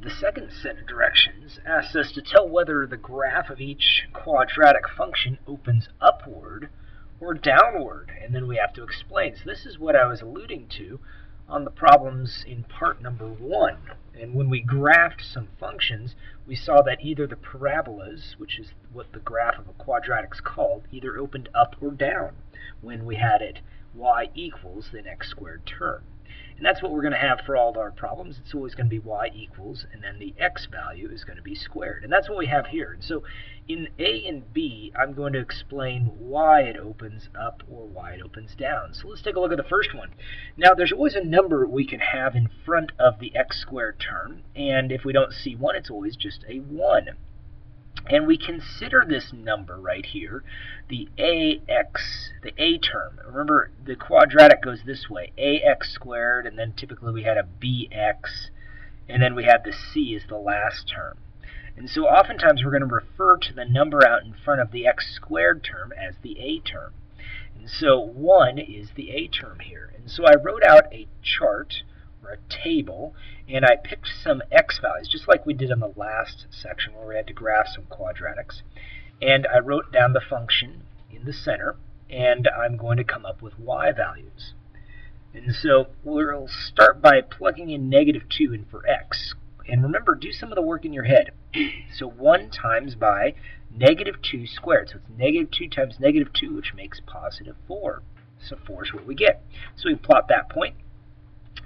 The second set of directions asks us to tell whether the graph of each quadratic function opens upward or downward, and then we have to explain. So this is what I was alluding to on the problems in part number 1. And when we graphed some functions, we saw that either the parabolas, which is what the graph of a quadratic is called, either opened up or down when we had it y equals the x squared term. And that's what we're going to have for all of our problems. It's always going to be y equals, and then the x value is going to be squared. And that's what we have here. And so in A and B, I'm going to explain why it opens up or why it opens down. So let's take a look at the first one. Now, there's always a number we can have in front of the x squared term. And if we don't see 1, it's always just a 1. And we consider this number right here, the ax, the a term. Remember, the quadratic goes this way, ax squared, and then typically we had a bx, and then we have the c as the last term. And so oftentimes we're going to refer to the number out in front of the x squared term as the a term. And so 1 is the a term here. And so I wrote out a chart, or a table, and I picked some x values, just like we did in the last section where we had to graph some quadratics. And I wrote down the function in the center, and I'm going to come up with y values. And so we'll start by plugging in -2 in for x. And remember, do some of the work in your head. So 1 times by -2 squared. So it's -2 times -2, which makes positive 4. So 4 is what we get. So we plot that point.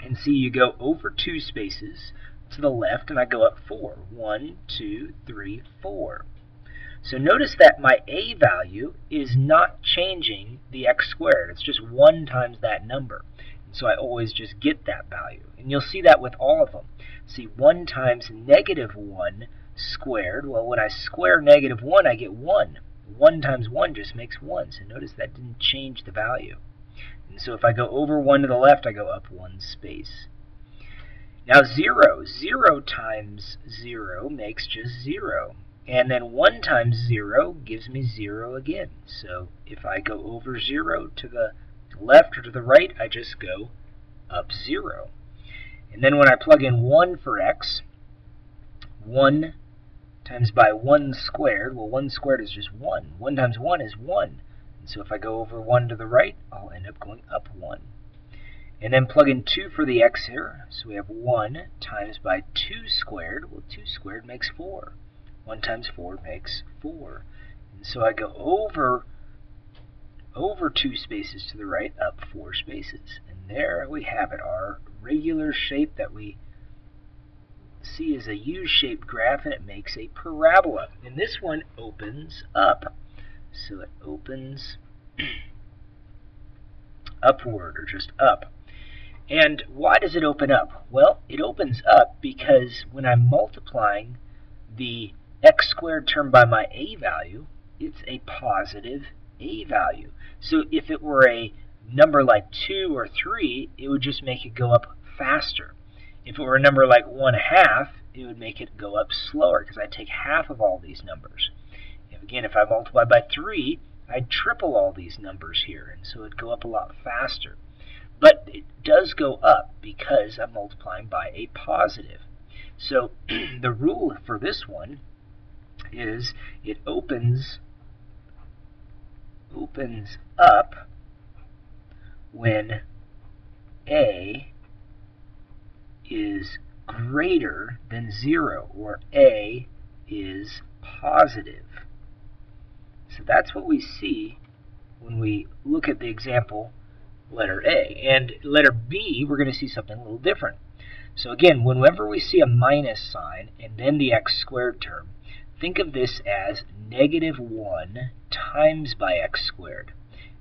And see, you go over 2 spaces to the left, and I go up 4. 1, 2, 3, 4. So notice that my a value is not changing the x squared. It's just 1 times that number. And so I always just get that value. And you'll see that with all of them. See, 1 times -1 squared. Well, when I square -1, I get 1. 1 times 1 just makes 1. So notice that didn't change the value. And so if I go over 1 to the left, I go up 1 space. Now 0. 0 times 0 makes just 0. And then 1 times 0 gives me 0 again. So if I go over 0 to the left or to the right, I just go up 0. And then when I plug in 1 for x, 1 times by 1 squared, well, 1 squared is just 1. 1 times 1 is 1. So if I go over 1 to the right, I'll end up going up 1. And then plug in 2 for the x here. So we have 1 times by 2 squared. Well, 2 squared makes 4. 1 times 4 makes 4. And so I go over 2 spaces to the right, up 4 spaces. And there we have it, our regular shape that we see as a U-shaped graph, and it makes a parabola. And this one opens up. So it opens upward, or just up. And why does it open up? Well, it opens up because when I'm multiplying the x squared term by my a value, it's a positive a value. So if it were a number like 2 or 3, it would just make it go up faster. If it were a number like 1/2, it would make it go up slower, because I take half of all these numbers. Again, if I multiply by 3, I'd triple all these numbers here, and so it'd go up a lot faster. But it does go up because I'm multiplying by a positive. So the rule for this one is it opens up when a is greater than 0, or a is positive. So that's what we see when we look at the example letter A. And letter B, we're going to see something a little different. So again, whenever we see a minus sign and then the x squared term, think of this as -1 times by x squared.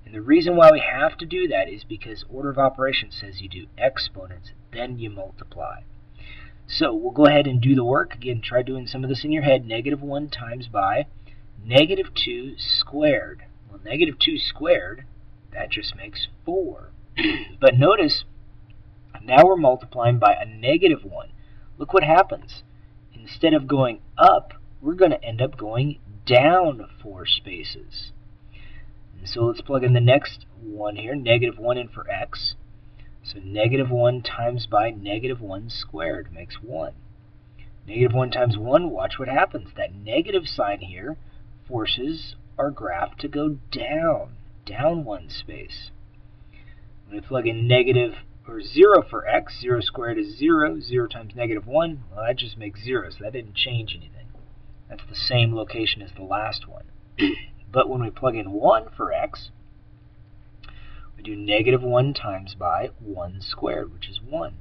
And the reason why we have to do that is because order of operations says you do exponents, then you multiply. So we'll go ahead and do the work. Again, try doing some of this in your head. -1 times by -2 squared. Well, -2 squared, that just makes 4. But notice, now we're multiplying by a -1. Look what happens. Instead of going up, we're going to end up going down 4 spaces. And so let's plug in the next one here, -1 in for x. So -1 times by -1 squared makes 1. Negative 1 times 1, watch what happens. That negative sign here forces our graph to go down one space. When we plug in negative or 0 for x, 0 squared is 0. 0 times negative 1, well, that just makes 0, so that didn't change anything. That's the same location as the last one. But when we plug in 1 for x, we do negative 1 times by 1 squared, which is 1.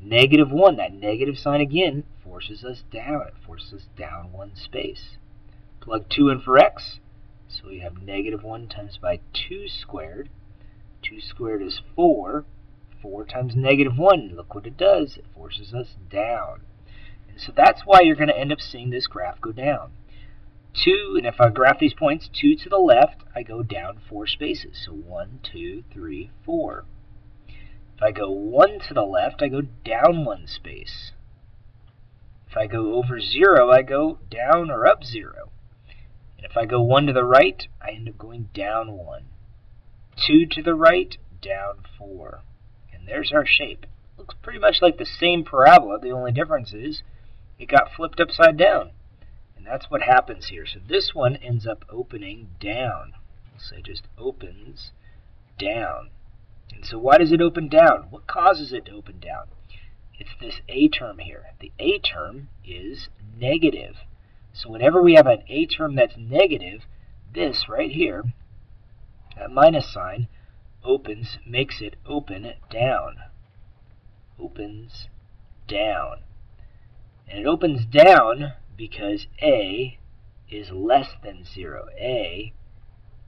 Negative 1, that negative sign again forces us down. It forces us down one space. Plug 2 in for x, so we have negative 1 times by 2 squared. 2 squared is 4. 4 times negative 1, look what it does. It forces us down. And so that's why you're going to end up seeing this graph go down. 2, and if I graph these points, 2 to the left, I go down 4 spaces. So 1, 2, 3, 4. If I go 1 to the left, I go down 1 space. If I go over 0, I go down or up 0. And if I go 1 to the right, I end up going down 1. 2 to the right, down 4. And there's our shape. Looks pretty much like the same parabola. The only difference is it got flipped upside down. And that's what happens here. So this one ends up opening down. We'll say just opens down. And so why does it open down? What causes it to open down? It's this a term here. The a term is negative. So whenever we have an a term that's negative, this right here, that minus sign, makes it open down. Opens down. And it opens down because a is less than 0. A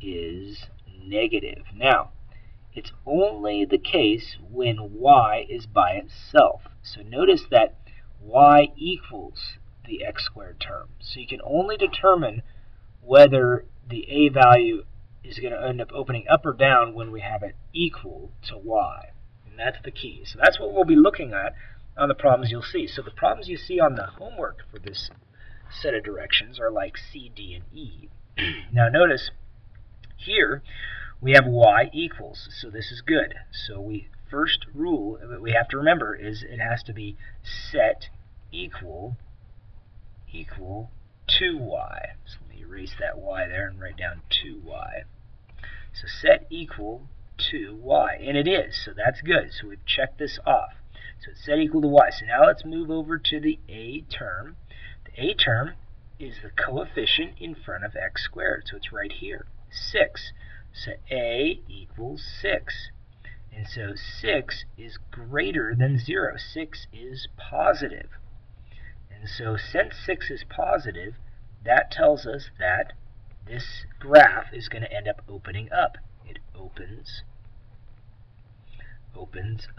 is negative. Now, it's only the case when y is by itself. So notice that y equals the x squared term. So you can only determine whether the a value is going to end up opening up or down when we have it equal to y. And that's the key. So that's what we'll be looking at on the problems you'll see. So the problems you see on the homework for this set of directions are like C, D, and E. Now notice here we have y equals, so this is good. So we first rule that we have to remember is it has to be set equal to y. So let me erase that y there and write down 2y. So set equal to y, and it is, so that's good. So we've checked this off. So it's set equal to y. So now let's move over to the a term. The a term is the coefficient in front of x squared, so it's right here, 6. So a equals 6. And so 6 is greater than 0. 6 is positive. And so since 6 is positive, that tells us that this graph is going to end up opening up. It opens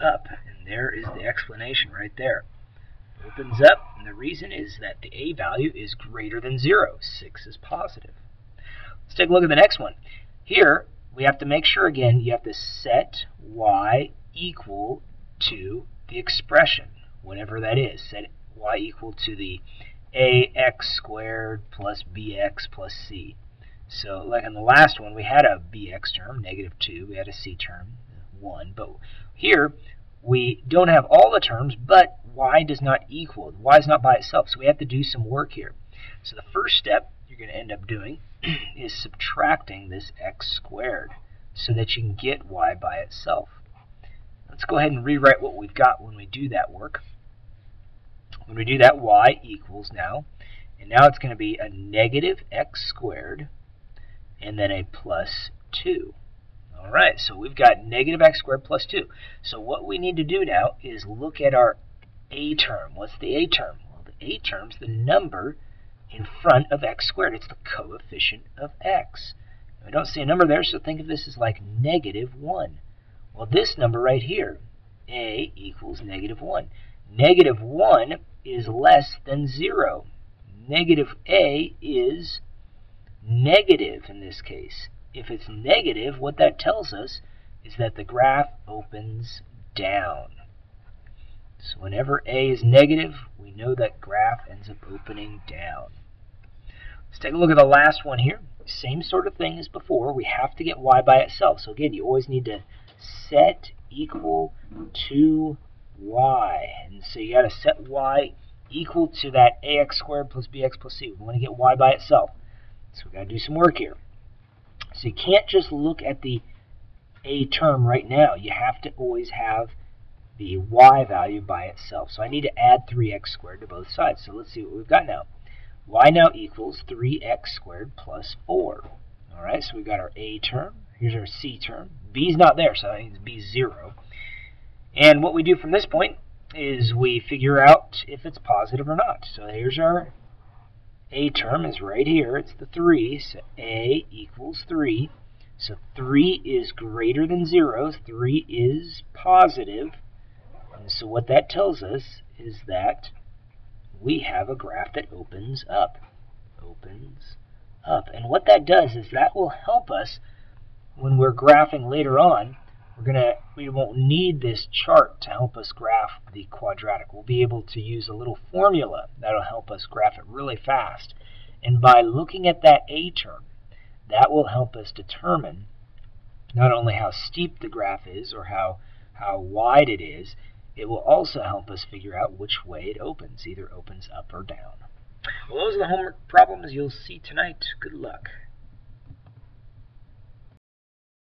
up. And there is the explanation right there. Opens up, and the reason is that the a value is greater than 0. 6 is positive. Let's take a look at the next one. Here, we have to make sure, again, you have to set y equal to the expression, whatever that is. Set y equal to the ax squared plus bx plus c. So, like in the last one, we had a bx term, negative 2. We had a c term, 1. But here, we don't have all the terms, but y does not equal. Y is not by itself, so we have to do some work here. So the first step you're going to end up doing is subtracting this x squared so that you can get y by itself. Let's go ahead and rewrite what we've got when we do that work. When we do that, y equals now, and now it's going to be a negative x squared and then a plus 2. All right, so we've got negative x squared plus 2. So what we need to do now is look at our a term. What's the a term? Well, the a term's the number in front of x squared. It's the coefficient of x. I don't see a number there, so think of this as like negative 1. Well, this number right here, a equals negative 1. Negative 1 is less than 0. Negative a is negative in this case. If it's negative, what that tells us is that the graph opens down. So whenever a is negative, we know that graph ends up opening down. Let's take a look at the last one here. Same sort of thing as before. We have to get y by itself. So again, you always need to set equal to y. And so you got to set y equal to that ax squared plus bx plus c. We want to get y by itself. So we've got to do some work here. So you can't just look at the a term right now. You have to always have the y value by itself. So I need to add 3x squared to both sides. So let's see what we've got now. Y now equals 3x squared plus 4. All right, so we've got our a term. Here's our c term. B's not there, so that means b's 0. And what we do from this point is we figure out if it's positive or not. So here's our a term is right here. It's the 3, so a equals 3. So 3 is greater than 0. 3 is positive. And so what that tells us is that we have a graph that opens up. Opens up. And what that does is that will help us when we're graphing later on. We won't need this chart to help us graph the quadratic. We'll be able to use a little formula that'll help us graph it really fast. And by looking at that a term, that will help us determine not only how steep the graph is or how wide it is, it will also help us figure out which way it opens, either opens up or down. Well, those are the homework problems you'll see tonight. Good luck.